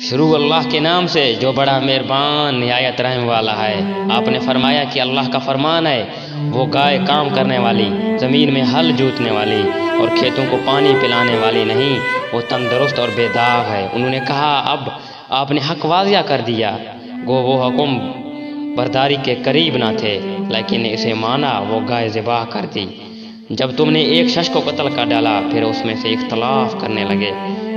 شروع اللہ کے نام سے جو بڑا مہربان نہایت رحم والا ہے۔ آپ نے فرمایا کہ اللہ کا فرمان ہے، وہ گائے کام کرنے والی، زمین میں ہل جوتنے والی اور کھیتوں کو پانی پلانے والی نہیں، وہ تندرست اور بے داغ ہے۔ انہوں نے کہا اب آپ نے حق واضح کر دیا، گو وہ حکم برداری کے قریب نہ تھے، لیکن اسے مانا وہ گائے ذبح کر دی۔ جب تم نے ایک شخص کو قتل کر ڈالا، پھر اس میں سے اختلاف کرنے لگے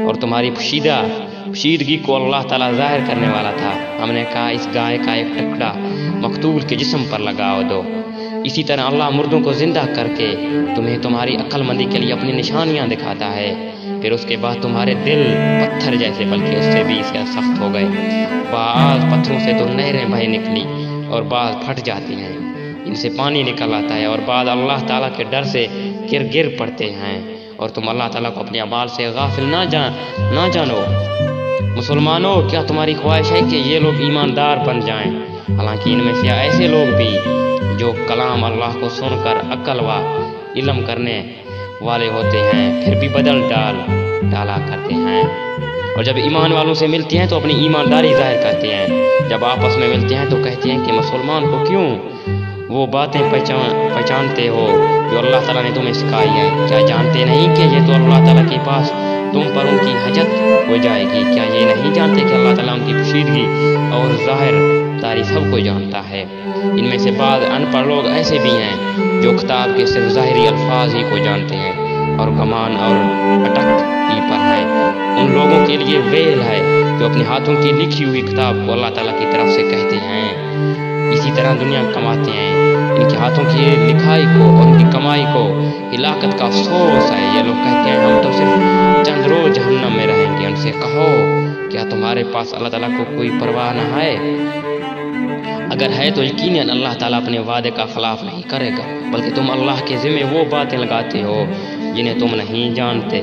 اور تمہاری پوشیدگی کو اللہ تعالیٰ ظاہر کرنے والا تھا۔ ہم نے کہا اس گائے کا ایک ٹکڑا مقتول کے جسم پر لگا دو۔ اسی طرح اللہ مردوں کو زندہ کر کے تمہیں تمہاری عقل مندی کے لیے اپنی نشانیاں دکھاتا ہے۔ پھر اس کے بعد تمہارے دل پتھر جیسے بلکہ اس سے بھی سخت ہو گئے۔ بعض پتھروں سے تو نہریں بہہ نکلی اور بعض پھٹ جاتی ہیں، ان سے پانی نکل آتا ہے، اور بعض اللہ تعالیٰ کے ڈر سے گر پڑتے ہیں، اور تم اللہ تعالیٰ کو اپنے اعمال سے غافل نہ جانو۔ مسلمانوں، کیا تمہاری خواہش ہے کہ یہ لوگ ایماندار بن جائیں؟ حالانکہ ان میں سے ایسے لوگ بھی جو کلام اللہ کو سن کر عقل و علم کرنے والے ہوتے ہیں، پھر بھی بدل ڈالا کرتے ہیں، اور جب ایمان والوں سے ملتے ہیں تو اپنی ایمانداری ظاہر کرتے ہیں، جب آپس میں ملتے ہیں تو کہتے ہیں کہ مسلمان کو کیوں وہ باتیں پہچانتے ہو جو اللہ تعالیٰ نے تمہیں سکھائی ہے؟ کیا جانتے نہیں کہ یہ تو اللہ تعالیٰ کے پاس تم پر ان کی حجت ہو جائے گی؟ کیا یہ نہیں جانتے کہ اللہ تعالیٰ ان کی پوشیدگی اور ظاہر داری سب کو جانتا ہے؟ ان میں سے بعض ان پڑھ لوگ ایسے بھی ہیں جو کتاب کے صرف ظاہری الفاظ ہی کو جانتے ہیں اور گمان اور اٹک ہی پر ہیں۔ ان لوگوں کے لیے ویل ہے جو اپنے ہاتھوں کی لکھی ہوئی کتاب کو اللہ تعالیٰ کی طرف سے کہتے ہیں، اسی طرح دنیا کماتے ہیں۔ ان کے ہاتھوں کی لکھائی کو اور ان کی کمائی کو ہلاکت کا افسوس ہے۔ یہ لوگ کہتے ہیں ہم تو صرف چند روز جہنم میں رہیں گے۔ ان سے کہو کیا تمہارے پاس اللہ تعالیٰ کو کوئی پرواہ نہ ہے؟ اگر ہے تو یقیناً اللہ تعالیٰ اپنے وعدے کا خلاف نہیں کرے گا، بلکہ تم اللہ کے ذمہ وہ باتیں لگاتے ہو جنہیں تم نہیں جانتے۔